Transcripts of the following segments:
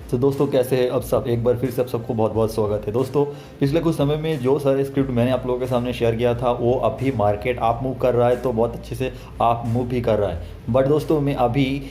तो दोस्तों कैसे हैं अब सब। एक बार फिर से आप सबको बहुत बहुत स्वागत है दोस्तों। पिछले कुछ समय में जो सारे स्क्रिप्ट मैंने आप लोगों के सामने शेयर किया था वो अभी मार्केट आप मूव कर रहा है, तो बहुत अच्छे से आप मूव भी कर रहा है। बट दोस्तों मैं अभी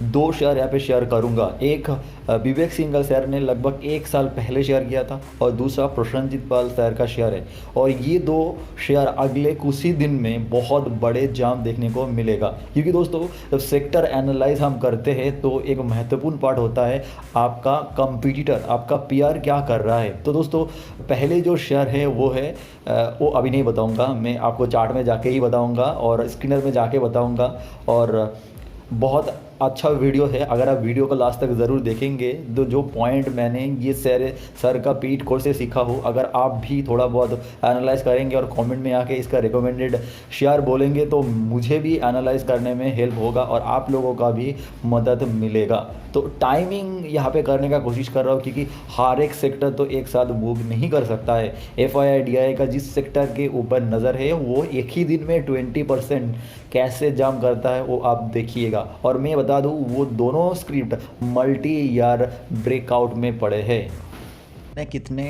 दो शेयर यहाँ पे शेयर करूँगा। एक विवेक सिंघल सर ने लगभग एक साल पहले शेयर किया था और दूसरा प्रसन्नजीत पाल सर का शेयर है। और ये दो शेयर अगले कुछ ही दिन में बहुत बड़े जाम देखने को मिलेगा, क्योंकि दोस्तों जब सेक्टर एनालाइज हम करते हैं तो एक महत्वपूर्ण पार्ट होता है आपका कंपटीटर, आपका पीआर क्या कर रहा है। तो दोस्तों पहले जो शेयर है वो है वो अभी नहीं बताऊंगा, मैं आपको चार्ट में जाके ही बताऊंगा और स्क्रीनर में जाके बताऊंगा। और बहुत अच्छा वीडियो है, अगर आप वीडियो को लास्ट तक ज़रूर देखेंगे तो जो पॉइंट मैंने ये सर का पीट कोर्स से सीखा हो, अगर आप भी थोड़ा बहुत एनालाइज करेंगे और कमेंट में आके इसका रिकमेंडेड शेयर बोलेंगे तो मुझे भी एनालाइज करने में हेल्प होगा और आप लोगों का भी मदद मिलेगा। तो टाइमिंग यहाँ पे करने का कोशिश कर रहा हूँ, क्योंकि हर एक सेक्टर तो एक साथ मूव नहीं कर सकता है। FII का जिस सेक्टर के ऊपर नज़र है वो एक ही दिन में 20% कैसे जाम करता है वो आप देखिएगा। और मैं बता दूं वो दोनों स्क्रिप्ट मल्टी ईयर ब्रेकआउट में पड़े हैं। ने कितने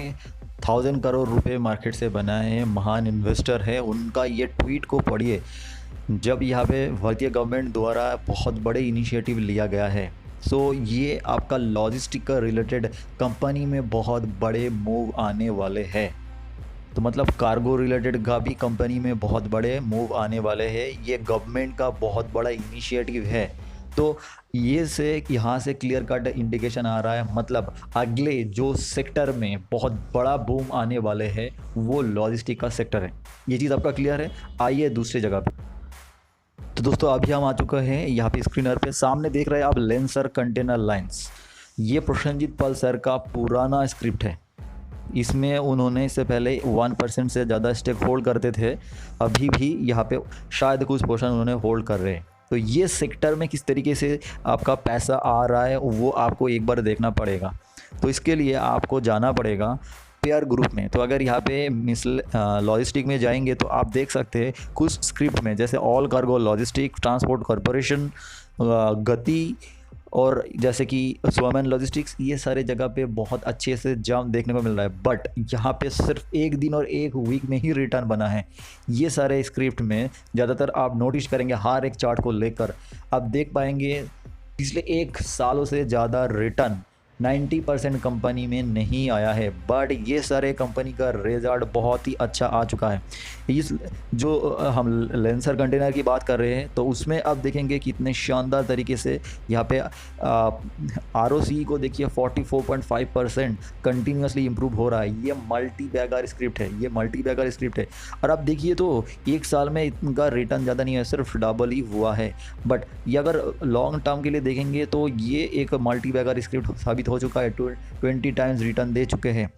1000 करोड़ रुपए मार्केट से बनाए हैं, महान इन्वेस्टर है, उनका ये ट्वीट को पढ़िए। जब यहाँ पे भारतीय गवर्नमेंट द्वारा बहुत बड़े इनिशिएटिव लिया गया है, सो ये आपका लॉजिस्टिक का रिलेटेड कंपनी में बहुत बड़े मूव आने वाले हैं। तो मतलब कार्गो रिलेटेड का भी कंपनी में बहुत बड़े मूव आने वाले हैं। ये गवर्नमेंट का बहुत बड़ा इनिशिएटिव है। तो ये से यहाँ से क्लियर कट इंडिकेशन आ रहा है, मतलब अगले जो सेक्टर में बहुत बड़ा बूम आने वाले हैं वो लॉजिस्टिक का सेक्टर है। ये चीज़ आपका क्लियर है। आइए दूसरी जगह पे। तो दोस्तों अभी हम आ चुके हैं यहाँ पे स्क्रीनर पे, सामने देख रहे हैं आप लेंसर कंटेनर लाइंस। ये प्रसन्नजीत पाल सर का पुराना स्क्रिप्ट है। इसमें उन्होंने इससे पहले 1% से ज़्यादा स्टेक होल्ड करते थे, अभी भी यहाँ पे शायद कुछ पोर्शन उन्होंने होल्ड कर रहे हैं। तो ये सेक्टर में किस तरीके से आपका पैसा आ रहा है वो आपको एक बार देखना पड़ेगा। तो इसके लिए आपको जाना पड़ेगा पेयर ग्रुप में। तो अगर यहाँ पे लॉजिस्टिक में जाएंगे तो आप देख सकते हैं कुछ स्क्रिप्ट में, जैसे all cargo logistic, transport corporation, गति और जैसे कि स्वमैन लॉजिस्टिक्स, ये सारे जगह पे बहुत अच्छे से जाम देखने को मिल रहा है। बट यहाँ पे सिर्फ एक दिन और एक वीक में ही रिटर्न बना है। ये सारे स्क्रिप्ट में ज़्यादातर आप नोटिस करेंगे हर एक चार्ट को लेकर आप देख पाएंगे पिछले एक सालों से ज़्यादा रिटर्न 90% कंपनी में नहीं आया है। बट ये सारे कंपनी का रिजल्ट बहुत ही अच्छा आ चुका है। इस जो हम लेंसर कंटेनर की बात कर रहे हैं तो उसमें अब देखेंगे कितने शानदार तरीके से यहाँ पे ROC को देखिए 44.5% कंटिन्यूसली इम्प्रूव हो रहा है। ये मल्टी बैगर स्क्रिप्ट है, ये मल्टी बैगर स्क्रिप्ट है। और अब देखिए तो एक साल में इनका रिटर्न ज़्यादा नहीं है, सिर्फ डबल ही हुआ है। बट ये अगर लॉन्ग टर्म के लिए देखेंगे तो ये एक मल्टी बैगर स्क्रिप्ट साबित हो चुका है, 20 टाइम्स रिटर्न दे चुके हैं।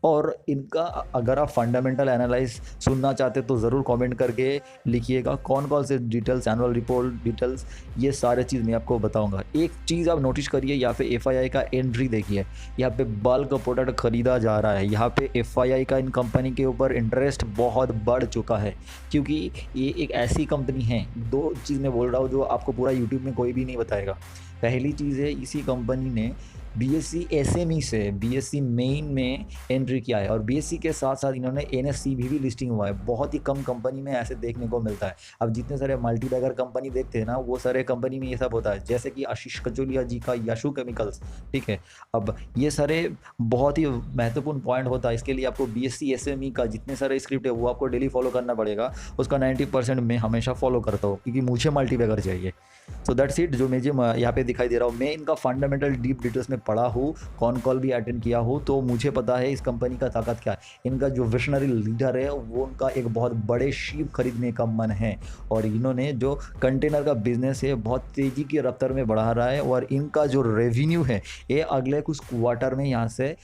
और इनका अगर आप फंडामेंटल एनालाइज सुनना चाहते तो ज़रूर कमेंट करके लिखिएगा कौन कौन से डिटेल्स, एनुअल रिपोर्ट डिटेल्स, ये सारे चीज़ मैं आपको बताऊंगा। एक चीज़ आप नोटिस करिए, यहाँ पे FII का एंट्री देखिए, यहाँ पे बल्क प्रोडक्ट खरीदा जा रहा है। यहाँ पे FII का इन कंपनी के ऊपर इंटरेस्ट बहुत बढ़ चुका है, क्योंकि ये एक ऐसी कंपनी है। दो चीज़ मैं बोल रहा हूँ जो आपको पूरा यूट्यूब में कोई भी नहीं बताएगा। पहली चीज़ है, इसी कंपनी ने BSc SME से BSc मेन में एंट्री किया है और BSc के साथ साथ इन्होंने NSE भी लिस्टिंग हुआ है। बहुत ही कम कंपनी में ऐसे देखने को मिलता है। अब जितने सारे मल्टी बैगर कंपनी देखते हैं ना, वो सारे कंपनी में ये सब होता है, जैसे कि आशीष कचोलिया जी का यशु केमिकल्स, ठीक है। अब ये सारे बहुत ही महत्वपूर्ण पॉइंट होता है। इसके लिए आपको BSc SME का जितने सारे स्क्रिप्ट है वो आपको डेली फॉलो करना पड़ेगा। उसका 90% मैं हमेशा फॉलो करता हूँ, क्योंकि मुझे मल्टी बैगर चाहिए। So that's it. जो मुझे यहाँ पे दिखाई दे रहा हूँ, मैं इनका फंडामेंटल डीप डिटेल्स में पढ़ा हूँ, कौन कॉल भी अटेंड किया हूँ, तो मुझे पता है इस कंपनी का ताकत क्या है। इनका जो विजनरी लीडर है वो उनका एक बहुत बड़े शिप खरीदने का मन है, और इन्होंने जो कंटेनर का बिजनेस है बहुत तेज़ी की रफ्तार में बढ़ा रहा है। और इनका जो रेवेन्यू है ये अगले कुछ क्वार्टर में यहाँ से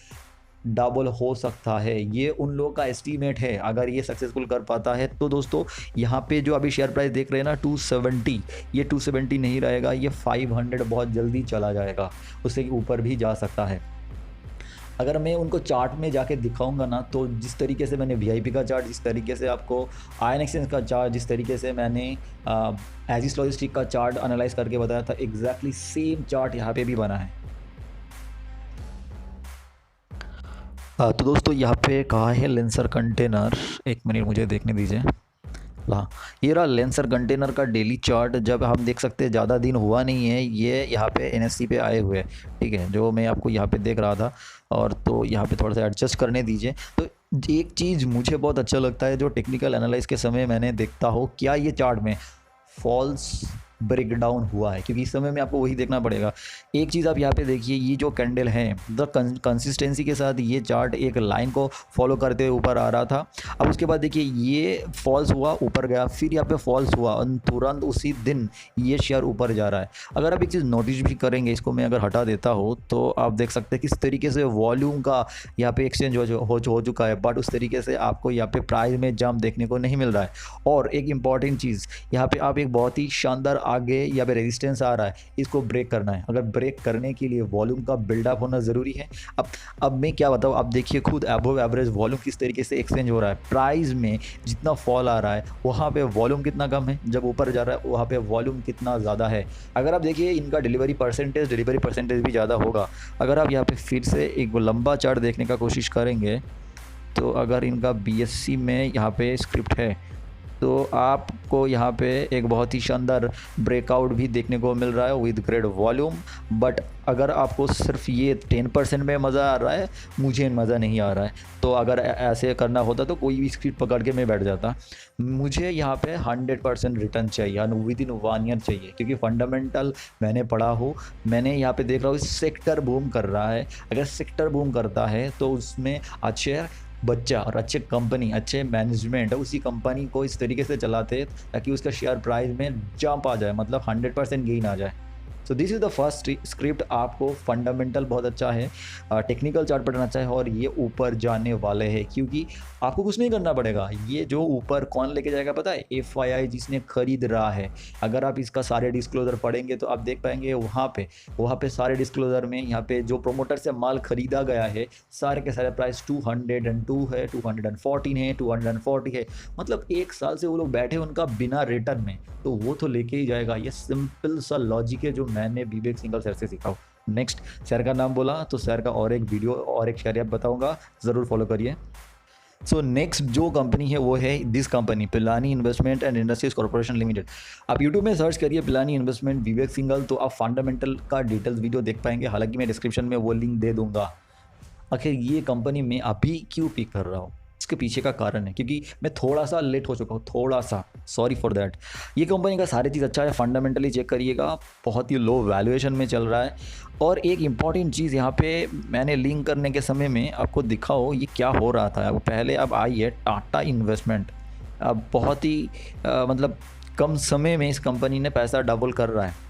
डबल हो सकता है। ये उन लोगों का एस्टीमेट है, अगर ये सक्सेसफुल कर पाता है तो। दोस्तों यहाँ पे जो अभी शेयर प्राइस देख रहे हैं ना 270, ये 270 नहीं रहेगा, ये 500 बहुत जल्दी चला जाएगा, उससे ऊपर भी जा सकता है। अगर मैं उनको चार्ट में जाके दिखाऊंगा ना, तो जिस तरीके से मैंने VIP का चार्ट, जिस तरीके से आपको आयन एक्सचेंज का चार्ट, जिस तरीके से मैंने एजिस लॉजिस्टिक का चार्ट एनालाइज करके बताया था, एग्जैक्टली सेम चार्ट यहाँ पे भी बना है। तो दोस्तों यहाँ पे कहा है लेंसर कंटेनर, एक मिनट मुझे देखने दीजिए। ला, ये रहा लेंसर कंटेनर का डेली चार्ट। जब हम देख सकते हैं ज़्यादा दिन हुआ नहीं है, ये यहाँ पे एनएससी पे आए हुए हैं, ठीक है, जो मैं आपको यहाँ पे देख रहा था। और तो यहाँ पे थोड़ा सा एडजस्ट करने दीजिए। तो एक चीज़ मुझे बहुत अच्छा लगता है जो टेक्निकल एनालाइज के समय मैंने देखता हो, क्या ये चार्ट में फॉल्स ब्रेकडाउन हुआ है, क्योंकि इस समय में आपको वही देखना पड़ेगा। एक चीज़ आप यहाँ पे देखिए, ये जो कैंडल है द कंसिस्टेंसी के साथ ये चार्ट एक लाइन को फॉलो करते हुए ऊपर आ रहा था। अब उसके बाद देखिए ये फॉल्स हुआ, ऊपर गया, फिर यहाँ पे फॉल्स हुआ और तुरंत उसी दिन ये शेयर ऊपर जा रहा है। अगर आप एक चीज़ नोटिस भी करेंगे, इसको मैं अगर हटा देता हूँ तो आप देख सकते हैं किस तरीके से वॉल्यूम का यहाँ पे एक्सचेंज हो चुका है, बट उस तरीके से आपको यहाँ पे प्राइस में जंप देखने को नहीं मिल रहा है। और एक इंपॉर्टेंट चीज़ यहाँ पे आप एक बहुत ही शानदार आगे यहाँ पे रेजिस्टेंस आ रहा है, इसको ब्रेक करना है। अगर ब्रेक करने के लिए वॉल्यूम का बिल्डअप होना ज़रूरी है। अब मैं क्या बताऊँ, आप देखिए खुद अबव एवरेज वॉल्यूम किस तरीके से एक्सचेंज हो रहा है। प्राइस में जितना फॉल आ रहा है वहाँ पे वॉल्यूम कितना कम है, जब ऊपर जा रहा है वहाँ पे वॉल्यूम कितना ज़्यादा है। अगर आप देखिए इनका डिलीवरी परसेंटेज भी ज़्यादा होगा। अगर आप यहाँ पे फिर से एक लंबा चार्ट देखने का कोशिश करेंगे, तो अगर इनका BSC में यहाँ पे स्क्रिप्ट है तो आपको यहाँ पे एक बहुत ही शानदार ब्रेकआउट भी देखने को मिल रहा है विद ग्रेट वॉल्यूम। बट अगर आपको सिर्फ ये 10% में मज़ा आ रहा है, मुझे मज़ा नहीं आ रहा है। तो अगर ऐसे करना होता तो कोई भी स्क्रिप्ट पकड़ के मैं बैठ जाता। मुझे यहाँ पे 100% रिटर्न चाहिए, विद इन 1 ईयर चाहिए, क्योंकि फंडामेंटल मैंने पढ़ा हो, मैंने यहाँ पे देख रहा हूँ सेक्टर बूम कर रहा है। अगर सेक्टर बूम करता है तो उसमें अच्छे बच्चा और अच्छे कंपनी, अच्छे मैनेजमेंट उसी कंपनी को इस तरीके से चलाते ताकि उसका शेयर प्राइस में जंप आ जाए, मतलब 100% गेन आ जाए। So this is the first script. आपको फंडामेंटल बहुत अच्छा है, टेक्निकल चार्ट पढ़ना अच्छा है, और ये ऊपर जाने वाले हैं, क्योंकि आपको कुछ नहीं करना पड़ेगा। ये जो ऊपर कौन लेके जाएगा पता है? FII जिसने खरीद रहा है। अगर आप इसका सारे डिस्क्लोजर पढ़ेंगे तो आप देख पाएंगे वहाँ पे सारे डिस्क्लोजर में यहाँ पे जो प्रोमोटर से माल खरीदा गया है सारे के सारे प्राइस 202 है, 214 है, 240 है। मतलब 1 साल से वो लोग बैठे उनका बिना रिटर्न में, तो वो तो लेके ही जाएगा। ये सिंपल सा लॉजिक है जो मैंने विवेक सिंघल सर से सीखा हूँ। नेक्स्ट, सर का नाम बोला तो सर का और एक वीडियो और एक शेयर बताऊंगा, ज़रूर फॉलो करिए। सो नेक्स्ट जो कंपनी है वो है this company, Pilani investment and industries corporation limited. आप यूट्यूब में सर्च करिए पिलानी इन्वेस्टमेंट विवेक सिंघल, तो आप फंडामेंटल का डिटेल्स वीडियो देख पाएंगे। हालांकि मैं डिस्क्रिप्शन में वो लिंक दे दूंगा। आखिर ये कंपनी में अभी क्यों पिक कर रहा हूँ, इसके पीछे का कारण है, क्योंकि मैं थोड़ा सा लेट हो चुका हूँ, थोड़ा सा, सॉरी फॉर दैट। ये कंपनी का सारी चीज़ अच्छा है, फंडामेंटली चेक करिएगा, बहुत ही लो वैल्यूएशन में चल रहा है। और एक इम्पॉर्टेंट चीज़ यहाँ पे मैंने लिंक करने के समय में आपको दिखाओ ये क्या हो रहा था। अब पहले अब आई है टाटा इन्वेस्टमेंट, अब बहुत ही मतलब कम समय में इस कंपनी ने पैसा डबल कर रहा है।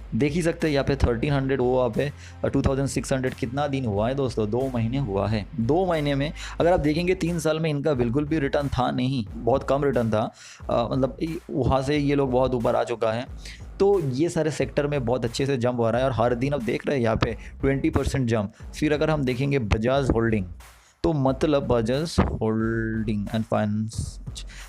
देख ही सकते हैं यहाँ पे 1300, वो यहाँ पे 2600। कितना दिन हुआ है दोस्तों? 2 महीने हुआ है। 2 महीने में अगर आप देखेंगे 3 साल में इनका बिल्कुल भी रिटर्न था नहीं, बहुत कम रिटर्न था। मतलब वहाँ से ये लोग बहुत ऊपर आ चुका है। तो ये सारे सेक्टर में बहुत अच्छे से जंप हो रहा है, और हर दिन अब देख रहे हैं यहाँ पे 20% जंप। फिर अगर हम देखेंगे बजाज होल्डिंग, तो मतलब बजाज होल्डिंग एंड फाइनेंस,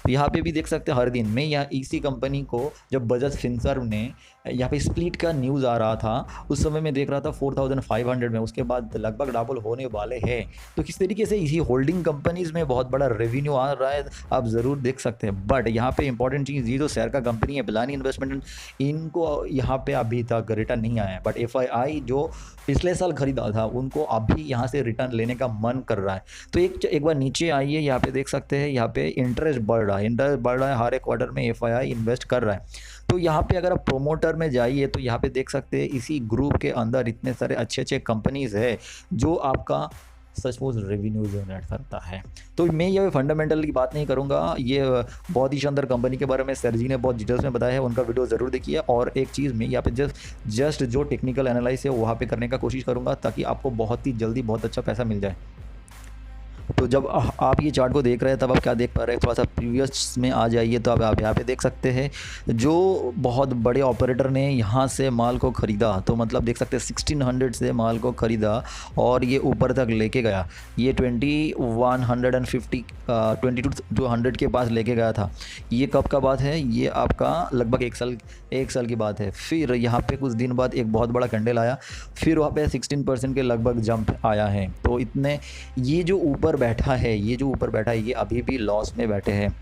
यहाँ पे भी देख सकते हैं हर दिन में। यहाँ इसी कंपनी को जब बजाज फिनसर्व ने यहाँ पे स्प्लिट का न्यूज़ आ रहा था, उस समय मैं देख रहा था 4500 में, उसके बाद लगभग डबल होने वाले हैं। तो किस तरीके से इसी होल्डिंग कंपनीज़ में बहुत बड़ा रेवेन्यू आ रहा है, आप ज़रूर देख सकते हैं। बट यहाँ पे इंपॉर्टेंट चीज़, ये जो शेयर का कंपनी है पिलानी इन्वेस्टमेंट, इनको यहाँ पे अभी तक रिटर्न नहीं आया है। बट FII जो पिछले साल खरीदा था उनको अभी यहाँ से रिटर्न लेने का मन कर रहा है। तो एक बार नीचे आइए, यहाँ पे देख सकते हैं यहाँ पे इंटरेस्ट बढ़ रहा है, हर एक क्वार्टर में FII इन्वेस्ट कर रहा है। तो यहाँ पे अगर आप प्रोमोटर में जाइए तो यहाँ पे देख सकते हैं इसी ग्रुप के अंदर इतने सारे अच्छे कंपनीज है जो आपका सचमुच रेवेन्यू जनरेट करता है। तो मैं ये फंडामेंटल की बात नहीं करूँगा, ये बहुत ही शानदार कंपनी के बारे में सर जी ने बहुत डिटेल्स में बताया है, उनका वीडियो ज़रूर देखिए। और एक चीज़ मैं यहाँ पे जस्ट जो टेक्निकल एनालाइज है वहाँ पे करने का कोशिश करूँगा, ताकि आपको बहुत ही जल्दी बहुत अच्छा पैसा मिल जाए। तो जब आप ये चार्ट को देख रहे हैं तब आप क्या देख पा रहे हैं, थोड़ा सा प्रीवियस में आ जाइए तो आप यहाँ पे देख सकते हैं जो बहुत बड़े ऑपरेटर ने यहाँ से माल को ख़रीदा, तो मतलब देख सकते हैं 1600 से माल को ख़रीदा और ये ऊपर तक लेके गया। ये 2150 2200 के पास लेके गया था। ये कब का बात है, ये आपका लगभग एक साल की बात है। फिर यहाँ पे कुछ दिन बाद एक बहुत बड़ा कैंडल आया, फिर वहाँ पे 16% के लगभग जंप आया है। तो इतने ये जो ऊपर बैठा है ये अभी भी लॉस में बैठे हैं।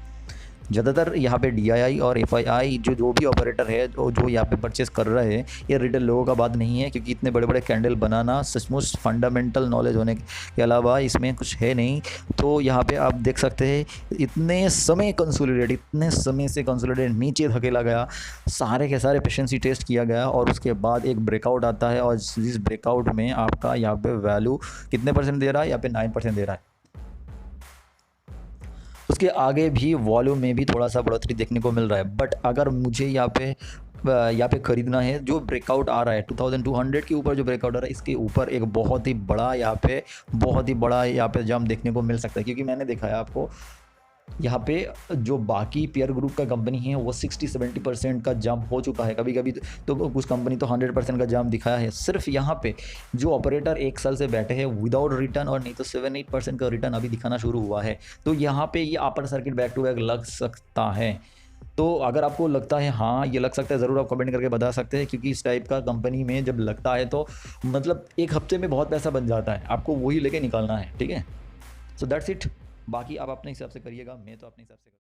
ज़्यादातर यहाँ पे DII और FII जो भी ऑपरेटर है जो यहाँ पे परचेस कर रहे हैं, ये रिटेल लोगों का बात नहीं है, क्योंकि इतने बड़े बड़े कैंडल बनाना सचमुच फंडामेंटल नॉलेज होने के अलावा इसमें कुछ है नहीं। तो यहाँ पे आप देख सकते हैं इतने समय से कंसोलिडेट नीचे धकेला गया, सारे के सारे पेशेंसी टेस्ट किया गया और उसके बाद एक ब्रेकआउट आता है और इस ब्रेकआउट में आपका यहाँ पे वैल्यू कितने परसेंट दे रहा है, यहाँ पे 9% दे रहा है। उसके आगे भी वॉल्यूम में भी थोड़ा सा बढ़ोतरी देखने को मिल रहा है। बट अगर मुझे यहाँ पे ख़रीदना है, जो ब्रेकआउट आ रहा है 2200 के ऊपर जो ब्रेकआउट आ रहा है, इसके ऊपर एक बहुत ही बड़ा यहाँ पे जंप देखने को मिल सकता है। क्योंकि मैंने देखा है आपको यहाँ पे जो बाकी पेयर ग्रुप का कंपनी है वो 60-70% का जंप हो चुका है, कभी कभी तो कुछ कंपनी तो 100% का जंप दिखाया है। सिर्फ यहाँ पे जो ऑपरेटर एक साल से बैठे हैं विदाउट रिटर्न और नहीं तो 7-8% का रिटर्न अभी दिखाना शुरू हुआ है। तो यहाँ पे ये upper circuit back to back लग सकता है। तो अगर आपको लगता है हाँ ये लग सकता है, ज़रूर आप कमेंट करके बता सकते हैं, क्योंकि इस टाइप का कंपनी में जब लगता है तो मतलब एक हफ्ते में बहुत पैसा बन जाता है, आपको वही लेके निकालना है। ठीक है, सो दैट्स इट। बाकी आप अपने हिसाब से करिएगा, मैं तो अपने हिसाब से